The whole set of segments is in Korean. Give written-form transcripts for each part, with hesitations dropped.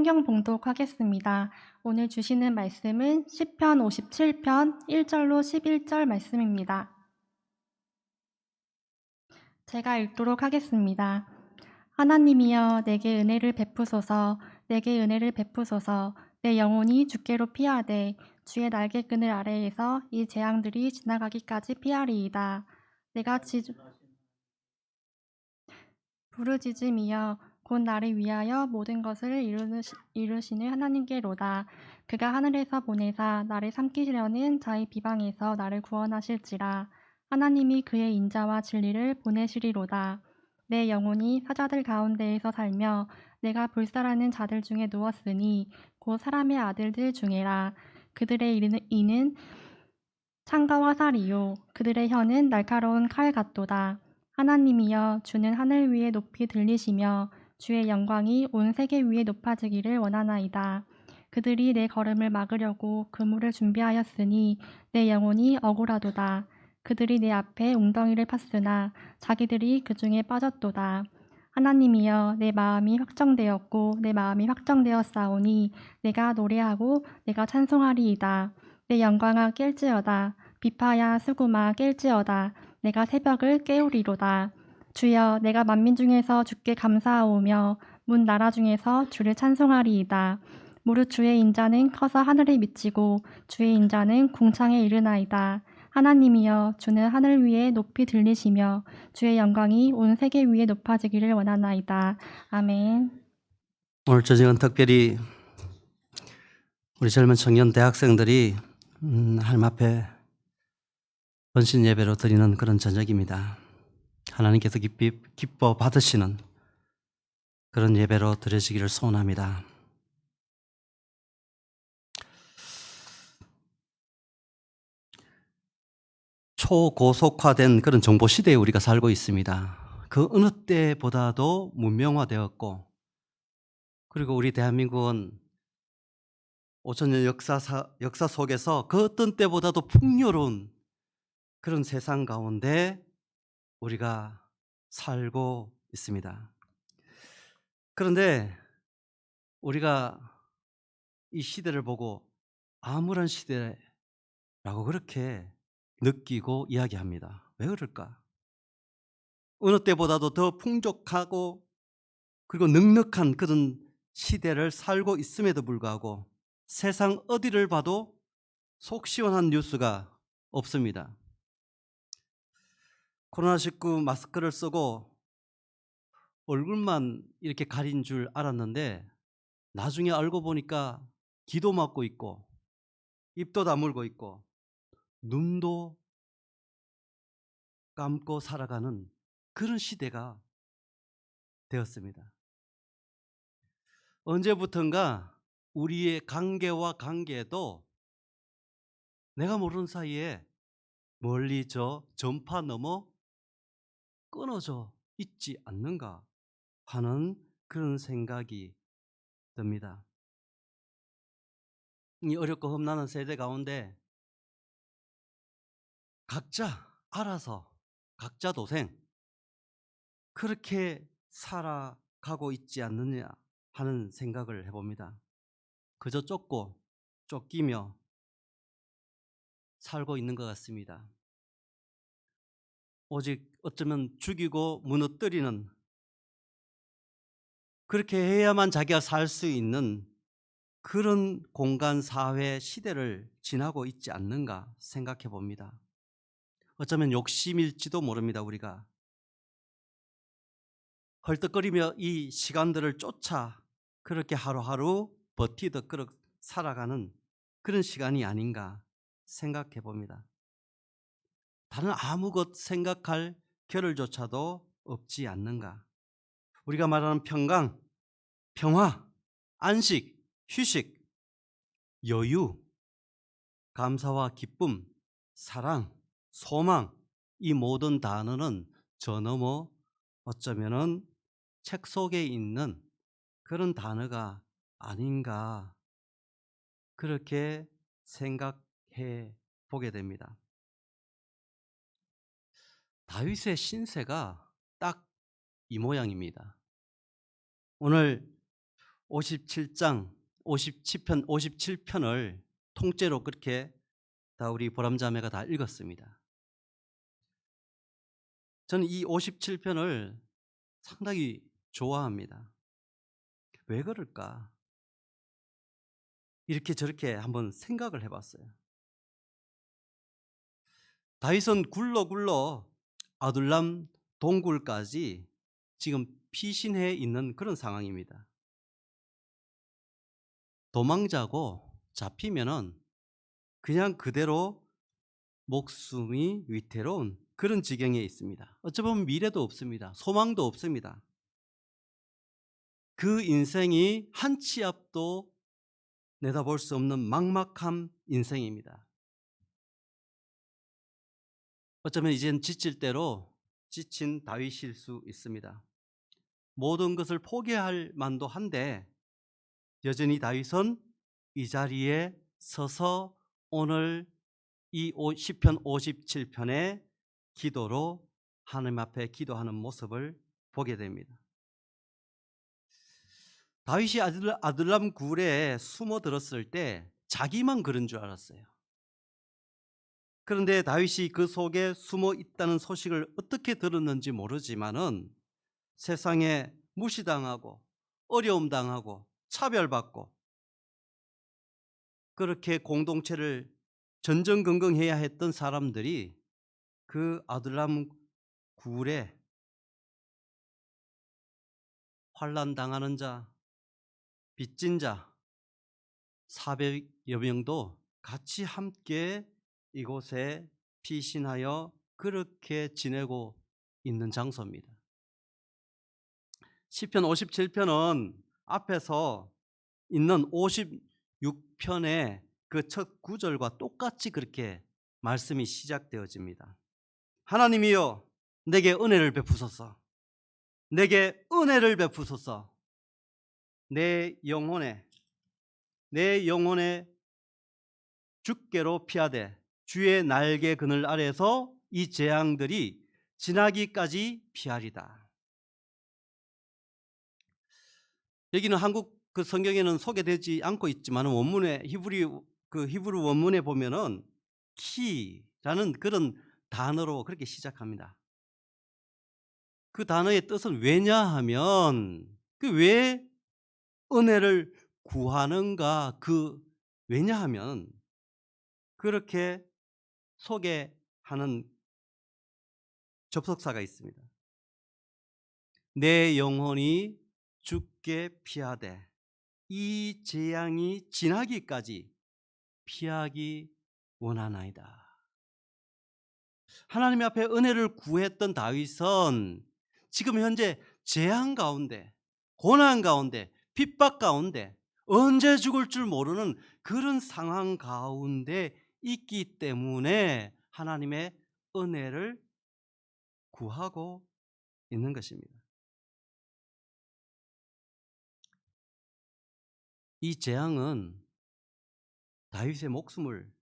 성경 봉독하겠습니다. 오늘 주시는 말씀은 시편 57편 1절로 11절 말씀입니다. 제가 읽도록 하겠습니다. 하나님이여 내게 은혜를 베푸소서, 내게 은혜를 베푸소서. 내 영혼이 주께로 피하되 주의 날개끈을 아래에서 이 재앙들이 지나가기까지 피하리이다. 내가 부르짖음이여 곧 나를 위하여 모든 것을 이루시는 하나님께로다. 그가 하늘에서 보내사 나를 삼키시려는 자의 비방에서 나를 구원하실지라. 하나님이 그의 인자와 진리를 보내시리로다. 내 영혼이 사자들 가운데에서 살며 내가 불살하는 자들 중에 누웠으니 곧 사람의 아들들 중에라. 그들의 이는 창과 화살이요 그들의 혀는 날카로운 칼 같도다. 하나님이여 주는 하늘 위에 높이 들리시며 주의 영광이 온 세계 위에 높아지기를 원하나이다. 그들이 내 걸음을 막으려고 그물을 준비하였으니 내 영혼이 억울하도다. 그들이 내 앞에 웅덩이를 팠으나 자기들이 그 중에 빠졌도다. 하나님이여 내 마음이 확정되었고 내 마음이 확정되었사오니 내가 노래하고 내가 찬송하리이다. 내 영광아 깰지어다. 비파야 수구마 깰지어다. 내가 새벽을 깨우리로다. 주여 내가 만민 중에서 주께 감사하오며 문 나라 중에서 주를 찬송하리이다. 무릇 주의 인자는 커서 하늘에 미치고 주의 인자는 궁창에 이르나이다. 하나님이여 주는 하늘 위에 높이 들리시며 주의 영광이 온 세계 위에 높아지기를 원하나이다. 아멘. 오늘 저녁은 특별히 우리 젊은 청년 대학생들이 하나님 앞에 헌신 예배로 드리는 그런 저녁입니다. 하나님께서 기뻐 받으시는 그런 예배로 드려지기를 소원합니다. 초고속화된 그런 정보 시대에 우리가 살고 있습니다. 그 어느 때보다도 문명화되었고, 그리고 우리 대한민국은 5천년 역사 속에서 그 어떤 때보다도 풍요로운 그런 세상 가운데 우리가 살고 있습니다. 그런데 우리가 이 시대를 보고 암울한 시대라고 그렇게 느끼고 이야기합니다. 왜 그럴까? 어느 때보다도 더 풍족하고 그리고 넉넉한 그런 시대를 살고 있음에도 불구하고 세상 어디를 봐도 속 시원한 뉴스가 없습니다. 코로나19 마스크를 쓰고 얼굴만 이렇게 가린 줄 알았는데 나중에 알고 보니까 귀도 막고 있고 입도 다물고 있고 눈도 감고 살아가는 그런 시대가 되었습니다. 언제부턴가 우리의 관계와 관계도 내가 모르는 사이에 멀리 저 전파 넘어 끊어져 있지 않는가 하는 그런 생각이 듭니다. 이 어렵고 험난한 세대 가운데 각자 알아서 각자 도생 그렇게 살아가고 있지 않느냐 하는 생각을 해봅니다. 그저 쫓고 쫓기며 살고 있는 것 같습니다. 오직 어쩌면 죽이고 무너뜨리는, 그렇게 해야만 자기가 살 수 있는 그런 공간 사회 시대를 지나고 있지 않는가 생각해 봅니다. 어쩌면 욕심일지도 모릅니다. 우리가 헐떡거리며 이 시간들을 쫓아 그렇게 하루하루 버티듯 살아가는 그런 시간이 아닌가 생각해 봅니다. 다른 아무것 생각할 겨를조차도 없지 않는가. 우리가 말하는 평강, 평화, 안식, 휴식, 여유, 감사와 기쁨, 사랑, 소망, 이 모든 단어는 저 너머 어쩌면은 책 속에 있는 그런 단어가 아닌가 그렇게 생각해 보게 됩니다. 다윗의 신세가 딱 이 모양입니다. 오늘 57장 57편을 통째로 그렇게 다 우리 보람자매가 다 읽었습니다. 저는 이 57편을 상당히 좋아합니다. 왜 그럴까? 이렇게 저렇게 한번 생각을 해봤어요. 다윗은 굴러 아둘람 동굴까지 지금 피신해 있는 그런 상황입니다. 도망자고 잡히면은 그냥 그대로 목숨이 위태로운 그런 지경에 있습니다. 어찌 보면 미래도 없습니다. 소망도 없습니다. 그 인생이 한 치 앞도 내다볼 수 없는 막막한 인생입니다. 어쩌면 이젠 지칠 대로 지친 다윗일 수 있습니다. 모든 것을 포기할 만도 한데 여전히 다윗은 이 자리에 서서 오늘 이 시편 57편의 기도로 하나님 앞에 기도하는 모습을 보게 됩니다. 다윗이 아둘람 굴에 숨어들었을 때 자기만 그런 줄 알았어요. 그런데 다윗이 그 속에 숨어 있다는 소식을 어떻게 들었는지 모르지만은 세상에 무시당하고 어려움 당하고 차별받고 그렇게 공동체를 전전긍긍해야 했던 사람들이 그 아둘람 굴에 환난 당하는 자, 빚진 자 400여 명도 같이 함께 이곳에 피신하여 그렇게 지내고 있는 장소입니다. 시편 57편은 앞에서 있는 56편의 그 첫 구절과 똑같이 그렇게 말씀이 시작되어집니다. 하나님이여 내게 은혜를 베푸소서. 내게 은혜를 베푸소서. 내 영혼에 주께로 피하되 주의 날개 그늘 아래서 이 재앙들이 지나기까지 피하리다. 여기는 한국 그 성경에는 소개되지 않고 있지만 원문에 히브리 원문에 보면은 키라는 그런 단어로 그렇게 시작합니다. 그 단어의 뜻은 왜냐하면 그 왜 은혜를 구하는가 왜냐하면 그렇게 소개하는 접속사가 있습니다. 내 영혼이 주께 피하되 이 재앙이 지나기까지 피하기 원하나이다. 하나님 앞에 은혜를 구했던 다윗은 지금 현재 재앙 가운데, 고난 가운데, 핍박 가운데 언제 죽을 줄 모르는 그런 상황 가운데 있기 때문에 하나님의 은혜를 구하고 있는 것입니다. 이 재앙은 다윗의 목숨을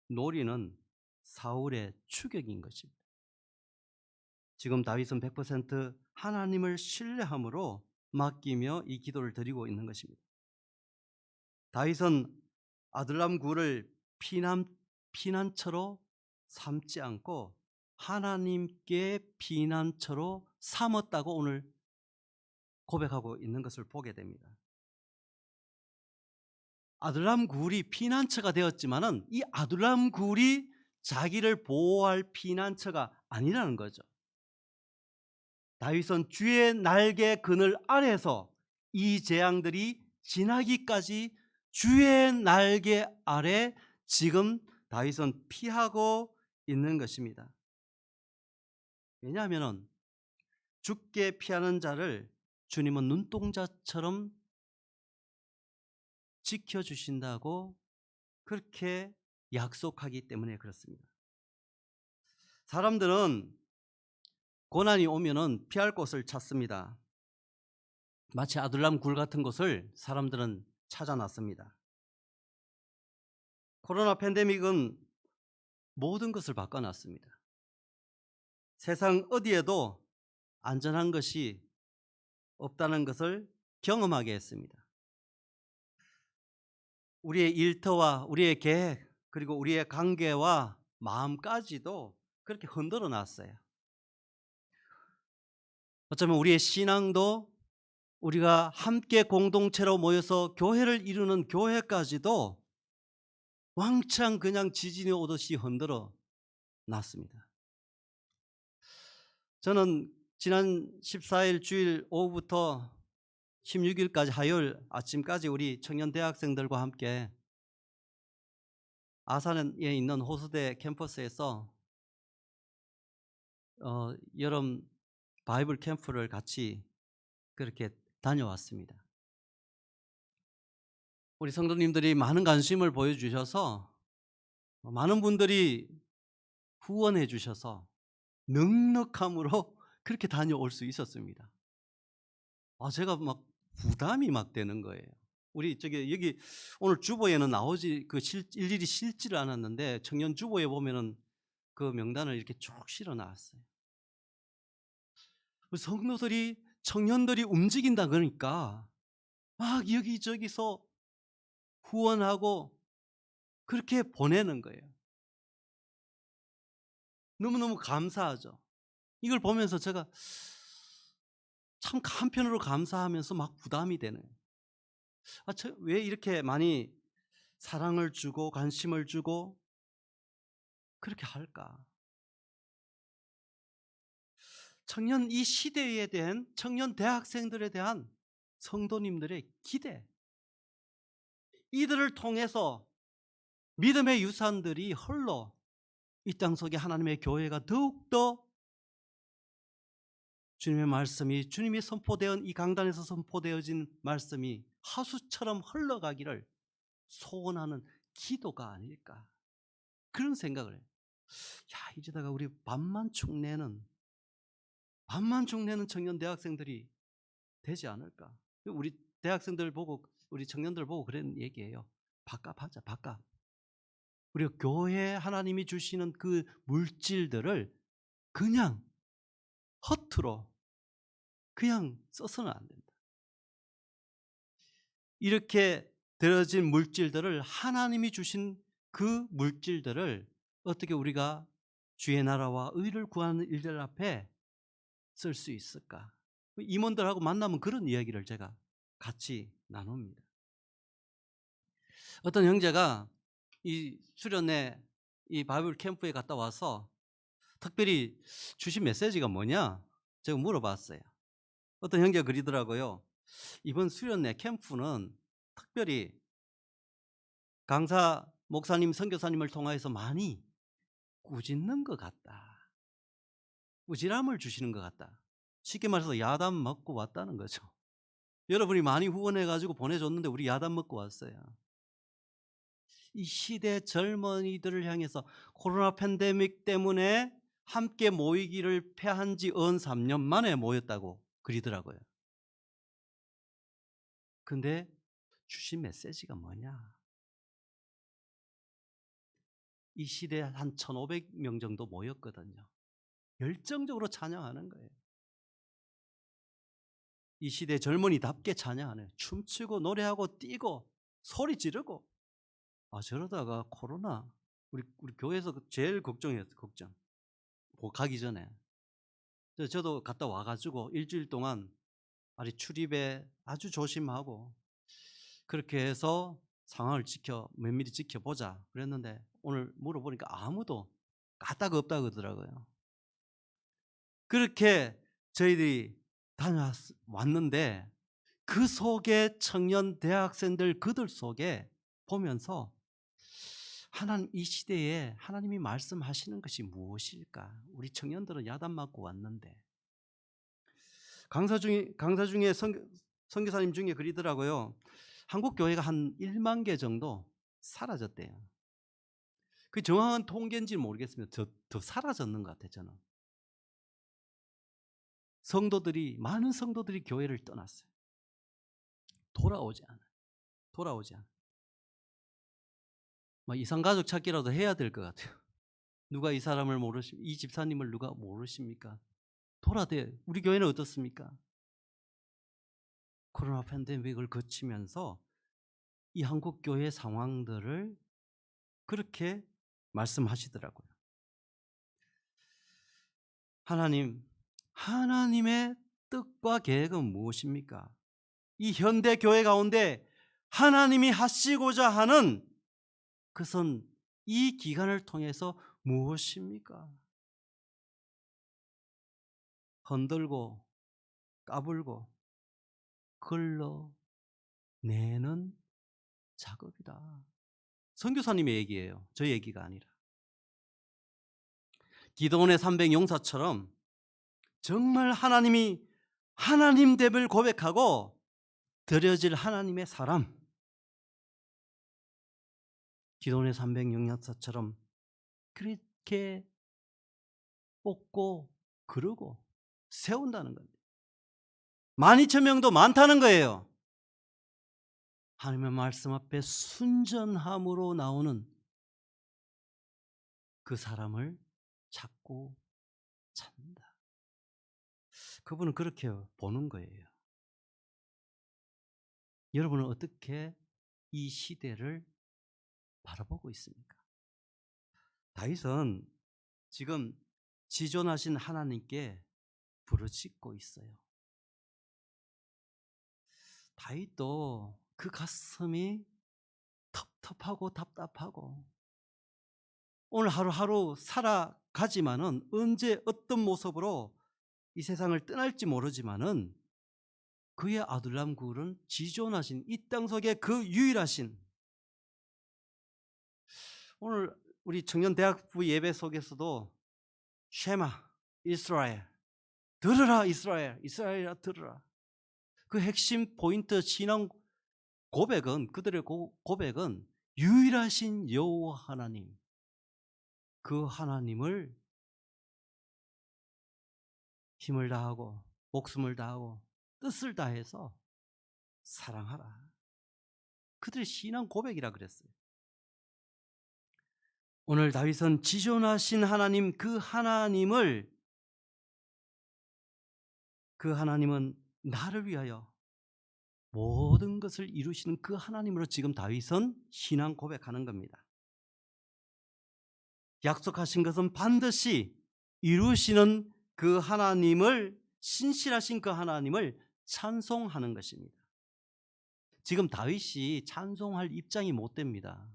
노리는 사울의 추격인 것입니다. 지금 다윗은 100% 하나님을 신뢰함으로 맡기며 이 기도를 드리고 있는 것입니다. 다윗은 아둘람 굴을 피난처로 삼지 않고 하나님께 피난처로 삼았다고 오늘 고백하고 있는 것을 보게 됩니다. 아둘람 굴이 피난처가 되었지만은 이 아둘람 굴이 자기를 보호할 피난처가 아니라는 거죠. 다윗은 주의 날개 그늘 아래서 이 재앙들이 지나기까지 주의 날개 아래 지금 다윗은 피하고 있는 것입니다. 왜냐하면 주께 피하는 자를 주님은 눈동자처럼 지켜주신다고 그렇게 약속하기 때문에 그렇습니다. 사람들은 고난이 오면은 피할 곳을 찾습니다. 마치 아둘람 굴 같은 곳을 사람들은 찾아놨습니다. 코로나 팬데믹은 모든 것을 바꿔놨습니다. 세상 어디에도 안전한 것이 없다는 것을 경험하게 했습니다. 우리의 일터와 우리의 계획 그리고 우리의 관계와 마음까지도 그렇게 흔들어 놨어요. 어쩌면 우리의 신앙도 우리가 함께 공동체로 모여서 교회를 이루는 교회까지도 왕창 그냥 지진이 오듯이 흔들어 놨습니다. 저는 지난 14일 주일 오후부터 16일까지 화요일 아침까지 우리 청년 대학생들과 함께 아산에 있는 호수대 캠퍼스에서 여름 바이블 캠프를 같이 그렇게 다녀왔습니다. 우리 성도님들이 많은 관심을 보여주셔서 많은 분들이 후원해 주셔서 넉넉함으로 그렇게 다녀올 수 있었습니다. 제가 막 부담이 막 되는 거예요. 우리 여기 오늘 주보에는 나오지 일일이 실지를 않았는데 청년 주보에 보면은 그 명단을 이렇게 쭉 실어 놨어요. 성도들이 청년들이 움직인다 그러니까 막 여기저기서 후원하고 그렇게 보내는 거예요. 너무너무 감사하죠. 이걸 보면서 제가 참 한편으로 감사하면서 막 부담이 되네요. 왜 이렇게 많이 사랑을 주고 관심을 주고 그렇게 할까? 청년 이 시대에 대한 청년 대학생들에 대한 성도님들의 기대, 이들을 통해서 믿음의 유산들이 헐러 이 땅 속에 하나님의 교회가 더욱더 주님의 말씀이 주님이 선포되은 이 강단에서 선포되어진 말씀이 하수처럼 흘러가기를 소원하는 기도가 아닐까 그런 생각을 해요. 이러다가 우리 반만 축내는 청년 대학생들이 되지 않을까. 우리 대학생들 보고 우리 청년들 보고 그런 얘기예요. 밥값하자 밥값. 우리가 교회 하나님이 주시는 그 물질들을 그냥 허투루 그냥 써서는 안 된다. 이렇게 들어진 물질들을 하나님이 주신 그 물질들을 어떻게 우리가 주의 나라와 의를 구하는 일들 앞에 쓸 수 있을까? 임원들하고 만나면 그런 이야기를 제가 같이 나눕니다. 어떤 형제가 이 수련회 이 바이블 캠프에 갔다 와서 특별히 주신 메시지가 뭐냐? 제가 물어봤어요. 어떤 형제가 그러더라고요. 이번 수련회 캠프는 특별히 강사 목사님 선교사님을 통해서 많이 꾸짖는 것 같다. 꾸지람을 주시는 것 같다. 쉽게 말해서 야단 먹고 왔다는 거죠. 여러분이 많이 후원해 가지고 보내줬는데 우리 야단 먹고 왔어요. 이 시대 젊은이들을 향해서 코로나 팬데믹 때문에 함께 모이기를 패한 지 3년 만에 모였다고 그러더라고요. 근데 주신 메시지가 뭐냐? 이 시대에 한 1,500명 정도 모였거든요. 열정적으로 찬양하는 거예요. 이 시대 젊은이답게 찬양하는 거예요. 춤추고 노래하고 뛰고 소리 지르고. 저러다가 코로나 우리 교회에서 제일 걱정했어요. 걱정. 가기 전에. 저도 갔다 와가지고 일주일 동안 출입에 아주 조심하고 그렇게 해서 상황을 면밀히 지켜보자 그랬는데 오늘 물어보니까 아무도 까딱 없다 그러더라고요. 그렇게 저희들이 다녀왔는데 그 속에 청년 대학생들 그들 속에 보면서 하나님 이 시대에 하나님이 말씀하시는 것이 무엇일까? 우리 청년들은 야단 맞고 왔는데 강사 중에 선교사님 중에 그러더라고요. 한국 교회가 한 1만 개 정도 사라졌대요. 그 정확한 통계인지는 모르겠습니다. 더 사라졌는 것 같아요. 저는 많은 성도들이 교회를 떠났어요. 돌아오지 않아요. 이상가족 찾기라도 해야 될 것 같아요. 누가 이 사람을 이 집사님을 누가 모르십니까? 우리 교회는 어떻습니까? 코로나 팬데믹을 거치면서 이 한국 교회 상황들을 그렇게 말씀하시더라고요. 하나님의 뜻과 계획은 무엇입니까? 이 현대 교회 가운데 하나님이 하시고자 하는 그것은 이 기간을 통해서 무엇입니까? 흔들고 까불고 걸러내는 작업이다. 선교사님의 얘기예요. 저 얘기가 아니라. 기도원의 300용사처럼 정말 하나님이 하나님됨을 고백하고 드려질 하나님의 사람, 기도원의 300용사처럼 그렇게 뽑고 그러고 세운다는 겁니다. 12,000명도 많다는 거예요. 하나님의 말씀 앞에 순전함으로 나오는 그 사람을 찾고 찾는다. 그분은 그렇게 보는 거예요. 여러분은 어떻게 이 시대를 바라보고 있습니까? 다윗은 지금 지존하신 하나님께 부르짖고 있어요. 다윗도 그 가슴이 텁텁하고 답답하고 오늘 하루하루 살아가지만은 언제 어떤 모습으로 이 세상을 떠날지 모르지만은 그의 아둘람 굴은 지존하신 이 땅 속에 그 유일하신, 오늘 우리 청년대학부 예배 속에서도 쉐마 이스라엘, 들으라 이스라엘, 이스라엘아 들으라. 그 핵심 포인트 신앙 고백은, 그들의 고백은 유일하신 여호와 하나님, 그 하나님을 힘을 다하고 목숨을 다하고 뜻을 다해서 사랑하라. 그들의 신앙 고백이라 그랬어요. 오늘 다윗은 지존하신 하나님, 그 하나님은 나를 위하여 모든 것을 이루시는 그 하나님으로 지금 다윗은 신앙 고백하는 겁니다. 약속하신 것은 반드시 이루시는 그 하나님을, 신실하신 그 하나님을 찬송하는 것입니다. 지금 다윗이 찬송할 입장이 못 됩니다.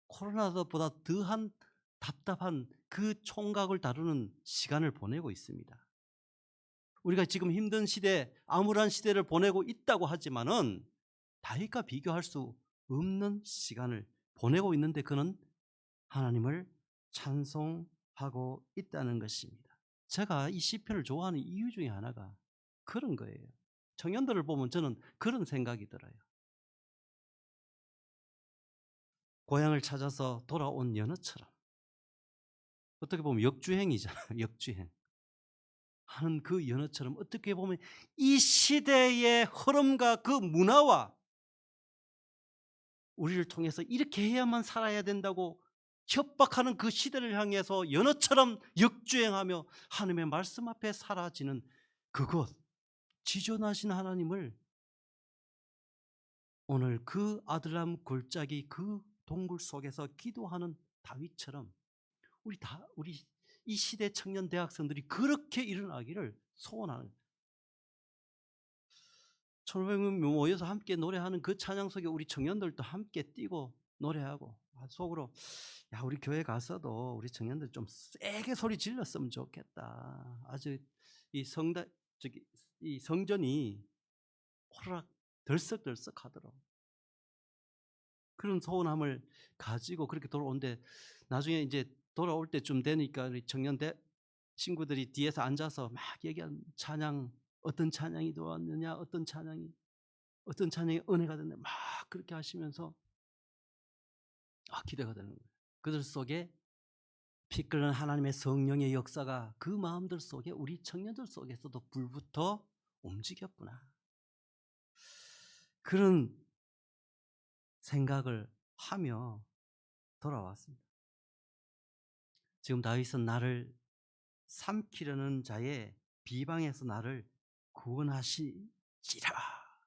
코로나보다 더한 답답한 그 총각을 다루는 시간을 보내고 있습니다. 우리가 지금 힘든 시대, 암울한 시대를 보내고 있다고 하지만은 다윗과 비교할 수 없는 시간을 보내고 있는데 그는 하나님을 찬송하고 있다는 것입니다. 제가 이 시편을 좋아하는 이유 중에 하나가 그런 거예요. 청년들을 보면 저는 그런 생각이 들어요. 고향을 찾아서 돌아온 연어처럼, 어떻게 보면 역주행이잖아요. 역주행 하는 그 연어처럼 어떻게 보면 이 시대의 흐름과 그 문화와 우리를 통해서 이렇게 해야만 살아야 된다고 협박하는 그 시대를 향해서 연어처럼 역주행하며 하나님의 말씀 앞에 사라지는 그것, 지존하신 하나님을 오늘 그 아들람 골짜기 그 동굴 속에서 기도하는 다윗처럼 우리 이 시대 청년 대학생들이 그렇게 일어나기를 소원하는, 1,500명 모여서 함께 노래하는 그 찬양 속에 우리 청년들도 함께 뛰고 노래하고 속으로, 야, 우리 교회 가서도 우리 청년들 좀 세게 소리 질렀으면 좋겠다. 아주 이 성전이 호락 덜썩덜썩 하더라고. 그런 소원함을 가지고 그렇게 돌아오는데, 나중에 이제 돌아올 때쯤 되니까 우리 청년대 친구들이 뒤에서 앉아서 막 얘기하는 찬양, 어떤 찬양이 들어왔느냐, 어떤 찬양이 은혜가 됐네, 막 그렇게 하시면서 기대가 되는 거예요. 그들 속에 피 끓는 하나님의 성령의 역사가 그 마음들 속에, 우리 청년들 속에서도 불부터 움직였구나, 그런 생각을 하며 돌아왔습니다. 지금 다윗은 나를 삼키려는 자의 비방에서 나를 구원하시지라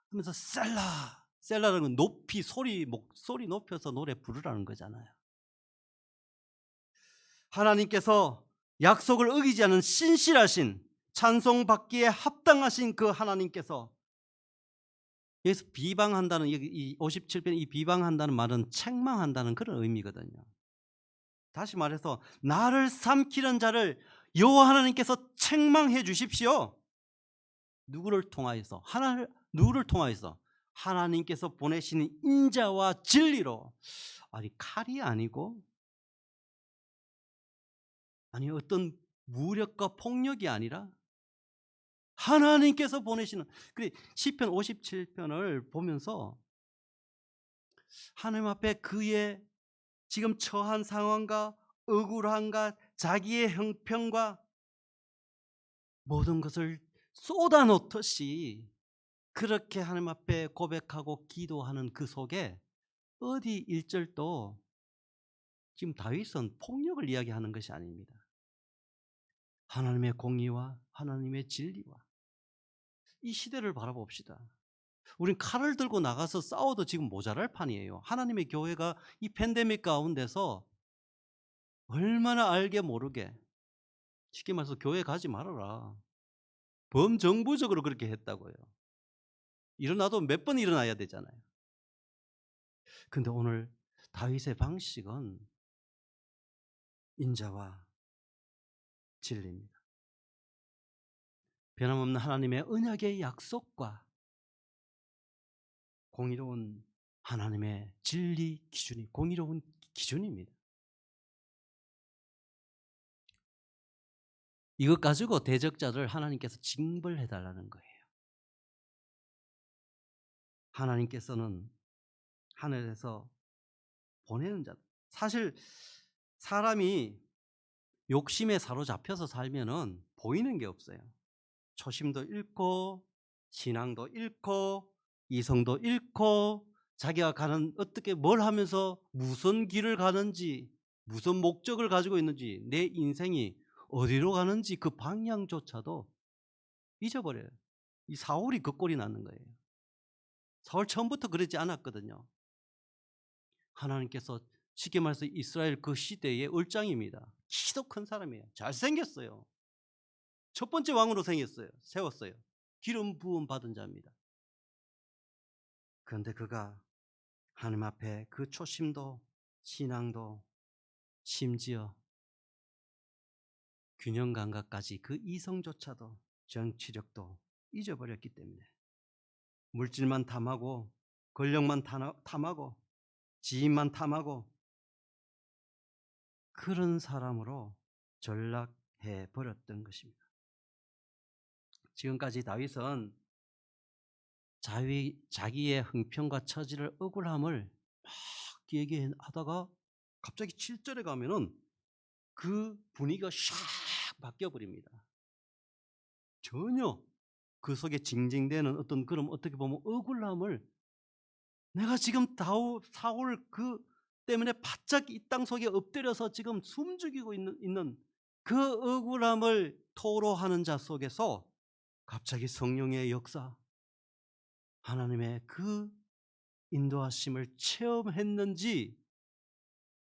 하면서 셀라 셀라라는 건 높이 목소리 높여서 노래 부르라는 거잖아요. 하나님께서 약속을 어기지 않은 신실하신 찬송받기에 합당하신 그 하나님께서 여기서 비방한다는 이 57편 이 비방한다는 말은 책망한다는 그런 의미거든요. 다시 말해서 나를 삼키는 자를 여호와 하나님께서 책망해 주십시오. 누구를 통하여서? 누구를 통하여서? 하나님께서 보내시는 인자와 진리로. 아니 칼이 아니고 아니 어떤 무력과 폭력이 아니라 하나님께서 보내시는. 그래 시편 57편을 보면서 하나님 앞에 그의 지금 처한 상황과 억울함과 자기의 형편과 모든 것을 쏟아놓듯이 그렇게 하나님 앞에 고백하고 기도하는 그 속에 어디 1절도 지금 다윗은 폭력을 이야기하는 것이 아닙니다. 하나님의 공의와 하나님의 진리와 이 시대를 바라봅시다. 우린 칼을 들고 나가서 싸워도 지금 모자랄 판이에요. 하나님의 교회가 이 팬데믹 가운데서 얼마나 알게 모르게 쉽게 말해서 교회 가지 말아라. 범정부적으로 그렇게 했다고요. 일어나도 몇 번 일어나야 되잖아요. 근데 오늘 다윗의 방식은 인자와 진리입니다. 변함없는 하나님의 언약의 약속과 공의로운 하나님의 진리 기준이 공의로운 기준입니다. 이것 가지고 대적자를 하나님께서 징벌해 달라는 거예요. 하나님께서는 하늘에서 보내는 자. 사실 사람이 욕심에 사로잡혀서 살면은 보이는 게 없어요. 초심도 잃고 신앙도 잃고 이성도 잃고 자기가 가는 어떻게 뭘 하면서 무슨 길을 가는지 무슨 목적을 가지고 있는지 내 인생이 어디로 가는지 그 방향조차도 잊어버려요. 이 사울이 그 꼴이 나는 거예요. 사울 처음부터 그러지 않았거든요. 하나님께서 쉽게 말해서 이스라엘 그 시대의 얼짱입니다. 키도 큰 사람이에요. 잘생겼어요. 첫 번째 왕으로 세웠어요. 기름 부음 받은 자입니다. 그런데 그가 하나님 앞에 그 초심도 신앙도 심지어 균형 감각까지 그 이성조차도 정치력도 잊어버렸기 때문에 물질만 탐하고 권력만 탐하고 지인만 탐하고 그런 사람으로 전락해 버렸던 것입니다. 지금까지 다윗은 자기의 형편과 처지를 억울함을 막 얘기하다가 갑자기 7절에 가면은 그 분위기가 샥 바뀌어 버립니다. 전혀 그 속에 징징대는 어떤 그런 어떻게 보면 억울함을 내가 지금 사울 그 때문에 바짝 이 땅 속에 엎드려서 지금 숨죽이고 있는 그 억울함을 토로하는 자 속에서 갑자기 성령의 역사 하나님의 그 인도하심을 체험했는지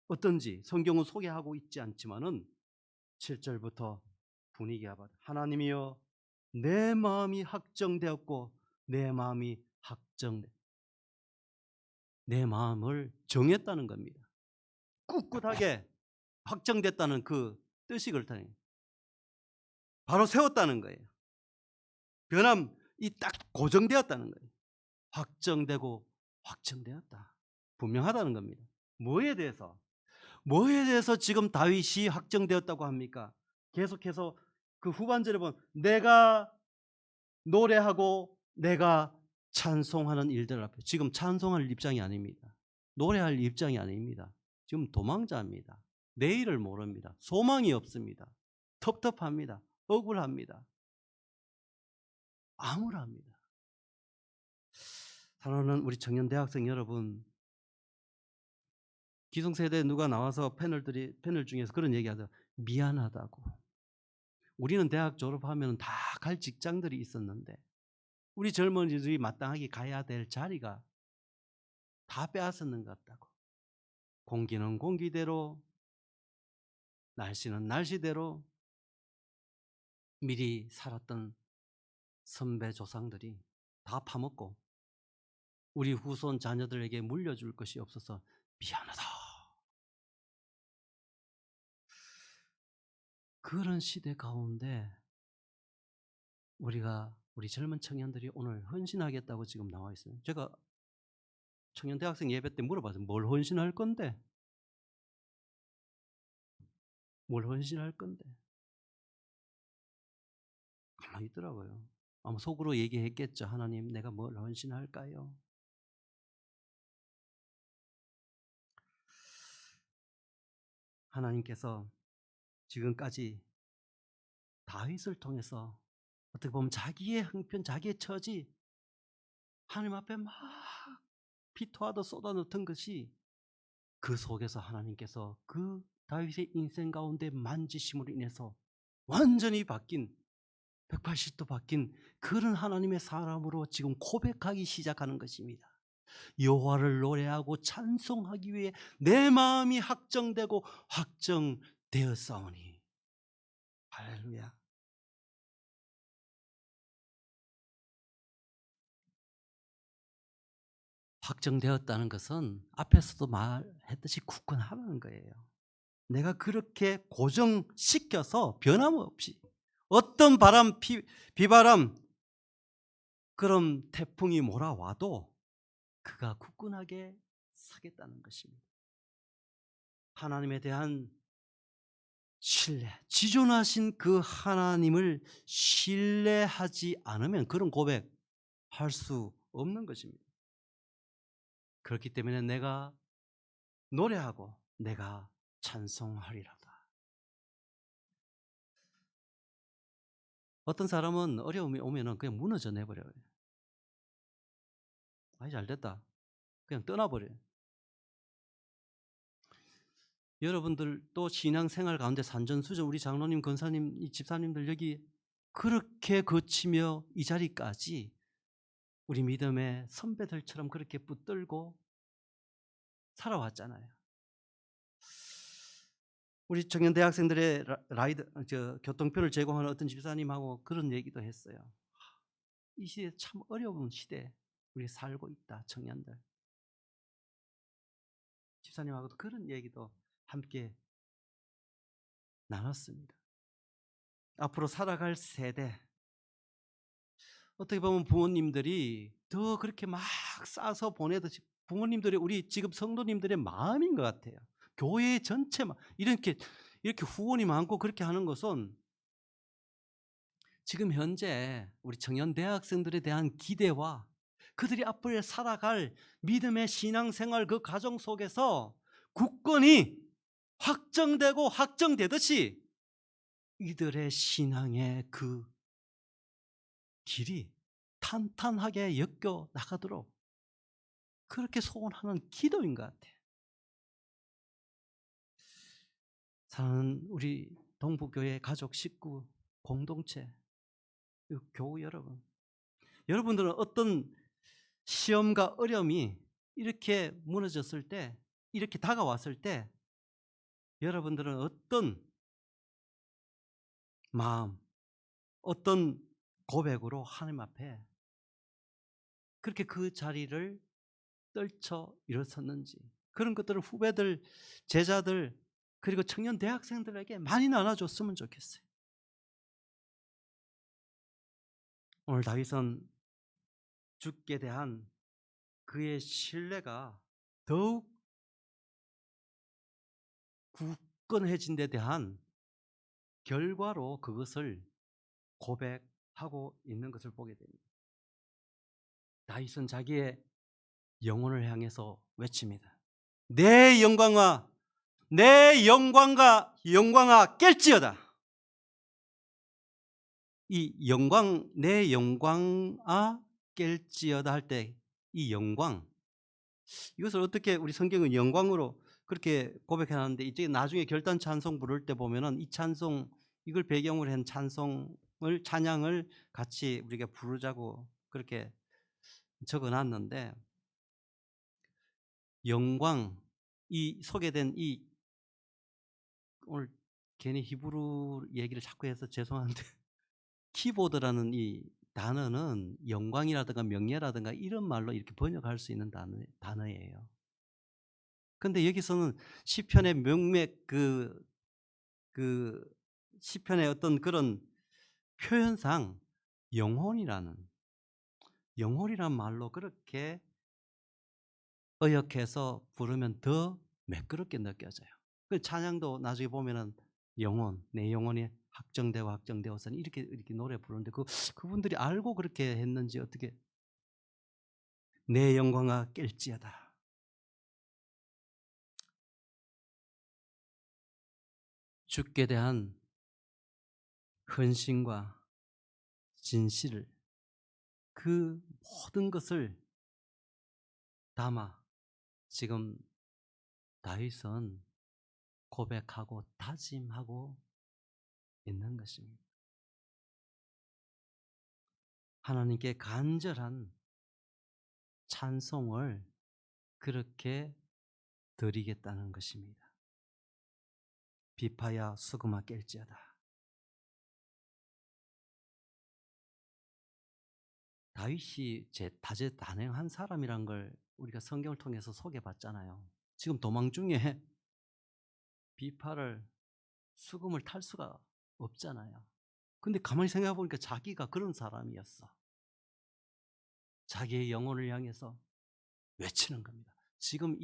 어떤지 성경은 소개하고 있지 않지만은 7절부터 분위기가 봐. 하나님이여 내 마음이 확정되었고 내 마음을 정했다는 겁니다. 꿋꿋하게 확정됐다는 그 뜻이 그렇다는 거예요. 바로 세웠다는 거예요. 변함이 딱 고정되었다는 거예요. 확정되었다. 분명하다는 겁니다. 뭐에 대해서 지금 다윗이 확정되었다고 합니까? 계속해서 그 후반절에 보면 내가 노래하고 내가 찬송하는 일들 앞에 지금 찬송할 입장이 아닙니다. 노래할 입장이 아닙니다. 지금 도망자입니다. 내일을 모릅니다. 소망이 없습니다. 텁텁합니다. 억울합니다. 암울합니다. 사랑하는 우리 청년 대학생 여러분, 기성세대 누가 나와서 패널 중에서 그런 얘기하죠. 미안하다고. 우리는 대학 졸업하면 다 갈 직장들이 있었는데 우리 젊은이들이 마땅하게 가야 될 자리가 다 빼앗았는 것 같다고. 공기는 공기대로, 날씨는 날씨대로 미리 살았던 선배 조상들이 다 파먹고 우리 후손 자녀들에게 물려줄 것이 없어서 미안하다. 그런 시대 가운데 우리 젊은 청년들이 오늘 헌신하겠다고 지금 나와 있어요. 제가 청년 대학생 예배 때 물어봤어요. 뭘 헌신할 건데? 뭘 헌신할 건데? 가만히 있더라고요. 아마 속으로 얘기했겠죠. 하나님, 내가 뭘 헌신할까요? 하나님께서 지금까지 다윗을 통해서 어떻게 보면 자기의 형편, 자기의 처지 하나님 앞에 막 피토하듯 쏟아놓던 것이 그 속에서 하나님께서 그 다윗의 인생 가운데 만지심으로 인해서 완전히 바뀐 180도 바뀐 그런 하나님의 사람으로 지금 고백하기 시작하는 것입니다. 여호와를 노래하고 찬송하기 위해 내 마음이 확정되고 확정되었사오니. 할렐루야. 확정되었다는 것은 앞에서도 말했듯이 굳건하라는 거예요. 내가 그렇게 고정시켜서 변함없이 어떤 바람, 비바람, 그런 태풍이 몰아와도 그가 굳건하게 서겠다는 것입니다. 하나님에 대한 신뢰, 지존하신 그 하나님을 신뢰하지 않으면 그런 고백할 수 없는 것입니다. 그렇기 때문에 내가 노래하고 내가 찬송하리로다. 어떤 사람은 어려움이 오면 그냥 무너져 내버려요. 아이, 잘 됐다. 그냥 떠나버려요. 여러분들 또 신앙생활 가운데 산전수전, 우리 장로님, 권사님, 이 집사님들 여기 그렇게 거치며 이 자리까지 우리 믿음의 선배들처럼 그렇게 붙들고 살아왔잖아요. 우리 청년 대학생들의 교통표를 제공하는 어떤 집사님하고 그런 얘기도 했어요. 이 시대 참 어려운 시대 우리 살고 있다, 청년들. 집사님하고도 그런 얘기도 함께 나눴습니다. 앞으로 살아갈 세대, 어떻게 보면 부모님들이 더 그렇게 막 싸서 보내듯이 부모님들이 우리 지금 성도님들의 마음인 것 같아요. 교회 전체 이렇게 후원이 많고 그렇게 하는 것은 지금 현재 우리 청년 대학생들에 대한 기대와 그들이 앞으로 살아갈 믿음의 신앙생활 그 과정 속에서 굳건히 확정되고 확정되듯이 이들의 신앙의 그 길이 탄탄하게 엮여 나가도록 그렇게 소원하는 기도인 것 같아요. 사랑하는 우리 동부교회 가족, 식구, 공동체, 교우 여러분, 여러분들은 어떤 시험과 어려움이 이렇게 무너졌을 때, 이렇게 다가왔을 때 여러분들은 어떤 마음, 어떤 고백으로 하나님 앞에 그렇게 그 자리를 떨쳐 일어섰는지, 그런 것들을 후배들, 제자들, 그리고 청년 대학생들에게 많이 나눠줬으면 좋겠어요. 오늘 다윗은 주께 대한 그의 신뢰가 더욱 굳건해진 데 대한 결과로 그것을 고백하고 있는 것을 보게 됩니다. 다윗은 자기의 영혼을 향해서 외칩니다. 내 영광아, 내 영광과 영광아 깰지어다. 이 영광, 내 영광아 깰지어다 할 때 이 영광, 이것을 어떻게 우리 성경은 영광으로 그렇게 고백해 놨는데, 이제 나중에 결단 찬송 부를 때 보면은 이 찬송, 이걸 배경으로 한 찬양을 같이 우리가 부르자고 그렇게 적어 놨는데, 영광, 이 소개된 이 오늘 괜히 히브리 얘기를 자꾸 해서 죄송한데 키보드라는 이 단어는 영광이라든가 명예라든가 이런 말로 이렇게 번역할 수 있는 단어예요. 근데 여기서는 시편의 명맥 그 시편의 어떤 그런 표현상 영혼이란 말로 그렇게 의역해서 부르면 더 매끄럽게 느껴져요. 그 찬양도 나중에 보면은 영혼, 내 영혼이 확정되고 확정되어서는 이렇게 노래 부르는데 그분들이 알고 그렇게 했는지 어떻게 내 영광아 깰지어다. 주께 대한 헌신과 진실을 그 모든 것을 담아 지금 다윗은 고백하고 다짐하고 있는 것입니다. 하나님께 간절한 찬송을 그렇게 드리겠다는 것입니다. 비파야 수금아 깰지어다. 다윗이 다재다능한 사람이란 걸 우리가 성경을 통해서 소개받잖아요. 지금 도망 중에 비파를 수금을 탈 수가 없잖아요. 근데 가만히 생각해 보니까 자기가 그런 사람이었어. 자기의 영혼을 향해서 외치는 겁니다. 지금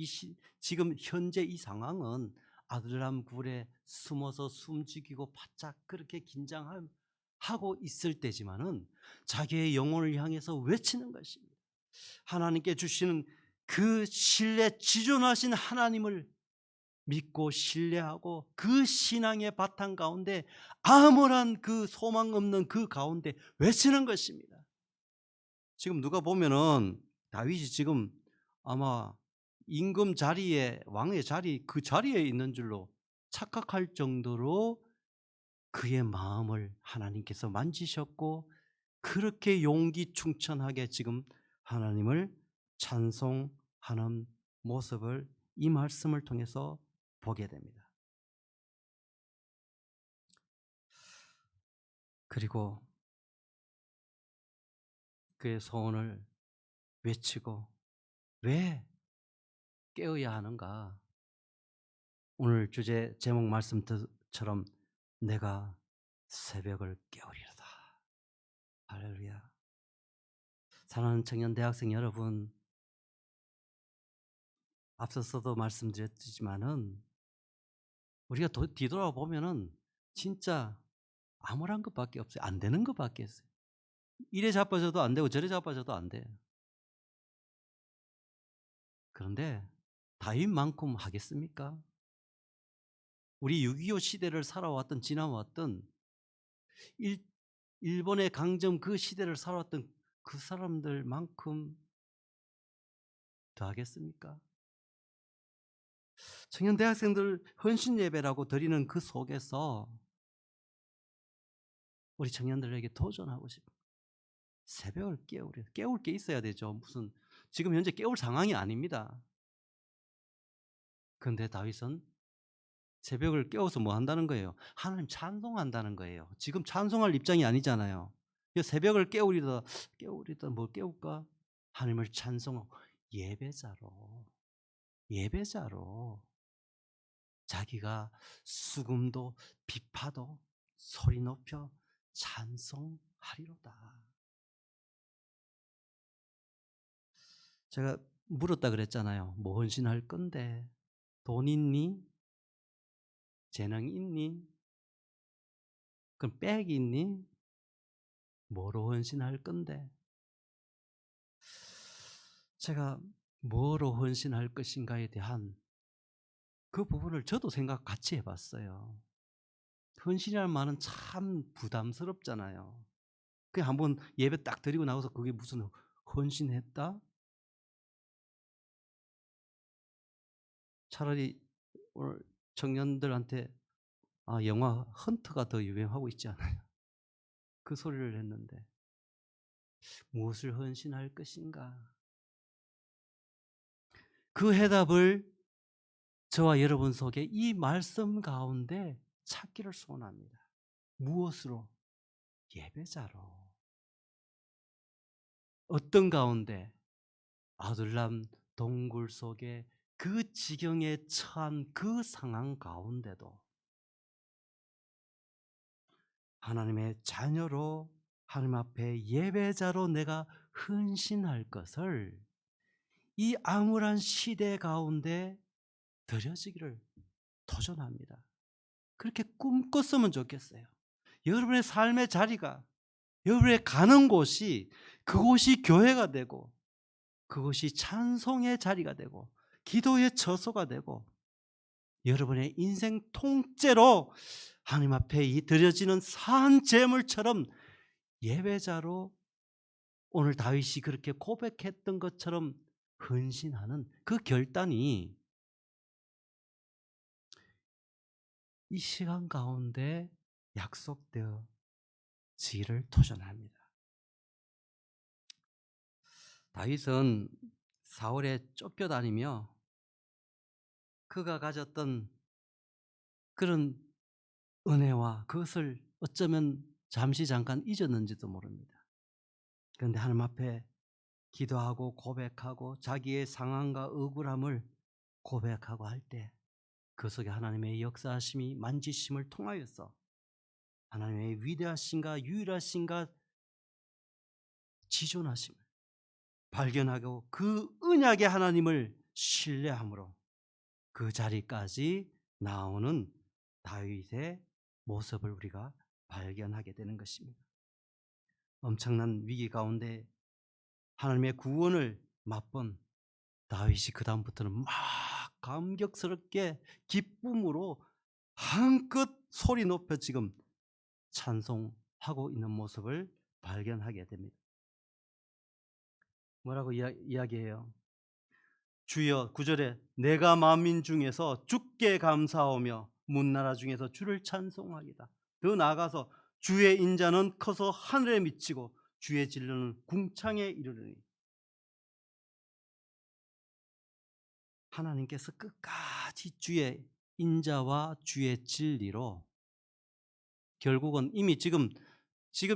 현재 이 상황은 아들람 굴에 숨어서 숨죽이고 바짝 그렇게 긴장하고 있을 때지만은 자기의 영혼을 향해서 외치는 것입니다. 하나님께 주시는 그 신뢰 지존하신 하나님을 믿고 신뢰하고 그 신앙의 바탕 가운데 아무런 그 소망 없는 그 가운데 외치는 것입니다. 지금 누가 보면은 다윗이 지금 아마 임금 자리에 왕의 자리 그 자리에 있는 줄로 착각할 정도로 그의 마음을 하나님께서 만지셨고 그렇게 용기 충천하게 지금 하나님을 찬송하는 모습을 이 말씀을 통해서 보게 됩니다. 그리고 그의 소원을 외치고 왜 깨어야 하는가? 오늘 주제 제목 말씀처럼 내가 새벽을 깨우리로다. 할렐루야. 사랑하는 청년 대학생 여러분, 앞서서도 말씀드렸지만은 우리가 뒤돌아보면은 진짜 암울한 것밖에 없어요. 안 되는 것밖에 없어요. 이래 자빠져도 안 되고 저래 자빠져도 안 돼요. 그런데 다윗만큼 하겠습니까? 우리 6.25 시대를 살아왔던 지나왔던 일본의 강점 그 시대를 살아왔던 그 사람들만큼 더 하겠습니까? 청년 대학생들 헌신 예배라고 드리는 그 속에서 우리 청년들에게 도전하고 싶어요. 새벽을 깨울 게 있어야 되죠. 무슨 지금 현재 깨울 상황이 아닙니다. 그런데 다윗은 새벽을 깨워서 뭐 한다는 거예요? 하나님 찬송한다는 거예요. 지금 찬송할 입장이 아니잖아요. 새벽을 깨우리다 뭘 깨울까? 하나님을 찬송하고 예배자로 자기가 수금도 비파도 소리 높여 찬송하리로다. 제가 물었다 그랬잖아요. 뭐 헌신할 건데? 돈 있니? 재능 있니? 그럼 빽 있니? 뭐로 헌신할 건데? 제가 뭐로 헌신할 것인가에 대한 그 부분을 저도 생각 같이 해봤어요. 헌신이라는 말은 참 부담스럽잖아요. 그냥 한번 예배 딱 드리고 나와서 그게 무슨 헌신했다? 차라리 오늘 청년들한테 영화 헌터가 더 유행하고 있지 않아요? 그 소리를 했는데 무엇을 헌신할 것인가? 그 해답을 저와 여러분 속에 이 말씀 가운데 찾기를 소원합니다. 무엇으로? 예배자로. 어떤 가운데? 아둘람 동굴 속에 그 지경에 처한 그 상황 가운데도 하나님의 자녀로 하나님 앞에 예배자로 내가 헌신할 것을 이 암울한 시대 가운데 드려지기를 도전합니다. 그렇게 꿈꿨으면 좋겠어요. 여러분의 삶의 자리가, 여러분의 가는 곳이, 그곳이 교회가 되고, 그것이 찬송의 자리가 되고, 기도의 처소가 되고, 여러분의 인생 통째로 하나님 앞에 이 드려지는 산 제물처럼 예배자로 오늘 다윗이 그렇게 고백했던 것처럼 헌신하는 그 결단이 이 시간 가운데 약속되어지기를 도전합니다. 다윗은 사울에 쫓겨다니며 그가 가졌던 그런 은혜와 그것을 어쩌면 잠시 잠깐 잊었는지도 모릅니다. 그런데 하나님 앞에 기도하고 고백하고 자기의 상황과 억울함을 고백하고 할 때 그 속에 하나님의 역사하심이 만지심을 통하여서 하나님의 위대하신가 유일하신가 지존하심을 발견하고 그 언약의 하나님을 신뢰함으로 그 자리까지 나오는 다윗의 모습을 우리가 발견하게 되는 것입니다. 엄청난 위기 가운데 하나님의 구원을 맛본 다윗이 그 다음부터는 막 감격스럽게 기쁨으로 한껏 소리 높여 지금 찬송하고 있는 모습을 발견하게 됩니다. 뭐라고 이야기해요? 주여, 9절에 내가 만민 중에서 주께 감사하며 문나라 중에서 주를 찬송하리다. 더 나아가서 주의 인자는 커서 하늘에 미치고 주의 진리는 궁창에 이르르니. 하나님께서 끝까지 주의 인자와 주의 진리로 결국은 이미 지금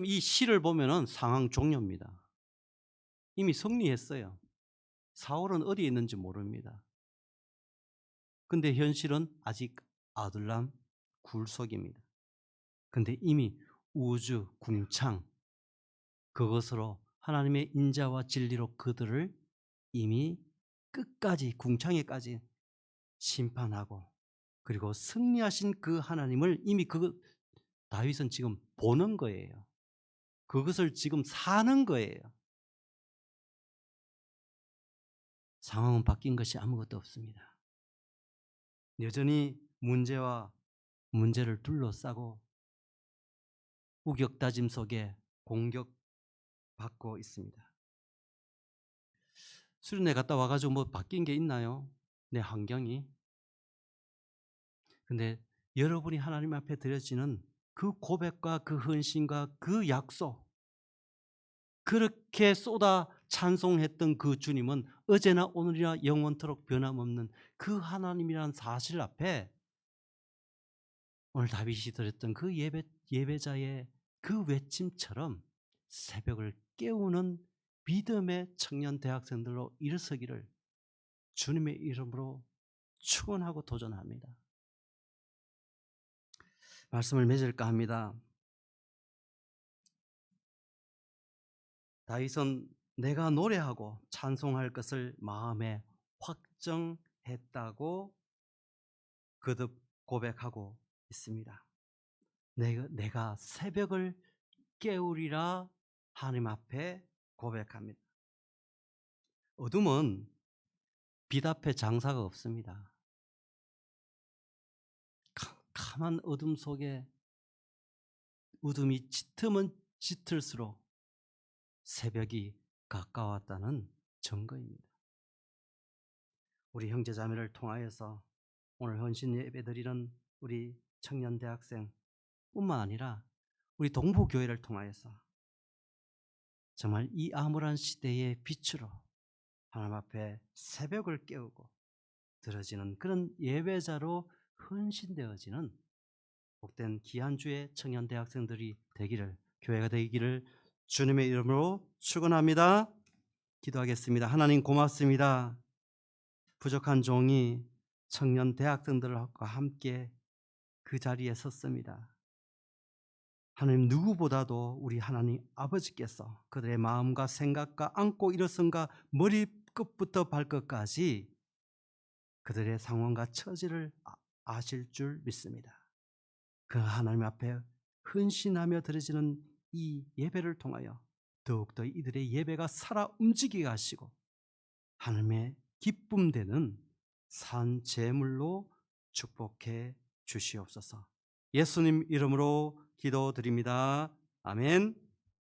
이 시를 보면은 상황 종료입니다. 이미 승리했어요. 사울은 어디에 있는지 모릅니다. 근데 현실은 아직 아둘람 굴 속입니다. 근데 이미 우주 궁창 그것으로 하나님의 인자와 진리로 그들을 이미 끝까지 궁창에까지 심판하고 그리고 승리하신 그 하나님을 이미 다윗은 지금 보는 거예요. 그것을 지금 사는 거예요. 상황은 바뀐 것이 아무것도 없습니다. 여전히 문제를 둘러싸고 우격다짐 속에 공격받고 있습니다. 수련회 갔다 와가지고 뭐 바뀐 게 있나요? 내 환경이. 근데 여러분이 하나님 앞에 드려지는 그 고백과 그 헌신과 그 약속, 그렇게 쏟아 찬송했던 그 주님은 어제나 오늘이나 영원토록 변함없는 그 하나님이라는 사실 앞에 오늘 다윗이 드렸던 그 예배자의 그 외침처럼 새벽을 깨우는 믿음의 청년 대학생들로 일어서기를 주님의 이름으로 축원하고 도전합니다. 말씀을 맺을까 합니다. 다윗은 내가 노래하고 찬송할 것을 마음에 확정했다고 거듭 고백하고 있습니다. 내가 새벽을 깨우리라 하나님 앞에 고백합니다. 어둠은 빛 앞에 장사가 없습니다. 캄캄한 어둠 속에 어둠이 짙으면 짙을수록 새벽이 가까웠다는 증거입니다. 우리 형제자매를 통하여서 오늘 헌신 예배드리는 우리 청년 대학생 뿐만 아니라 우리 동부교회를 통하여서 정말 이 암울한 시대의 빛으로 하나님 앞에 새벽을 깨우고 드려지는 그런 예배자로 헌신되어지는 복된 귀한 주의 청년 대학생들이 되기를, 교회가 되기를 주님의 이름으로 축원합니다. 기도하겠습니다. 하나님 고맙습니다. 부족한 종이 청년 대학생들과 함께 그 자리에 섰습니다. 하나님 누구보다도 우리 하나님 아버지께서 그들의 마음과 생각과 안고 일어선가 머리끝부터 발끝까지 그들의 상황과 처지를 아실 줄 믿습니다. 그 하나님 앞에 헌신하며 드려지는 이 예배를 통하여 더욱더 이들의 예배가 살아 움직이게 하시고 하나님의 기쁨 되는 산 제물로 축복해 주시옵소서. 예수님 이름으로 기도드립니다. 아멘.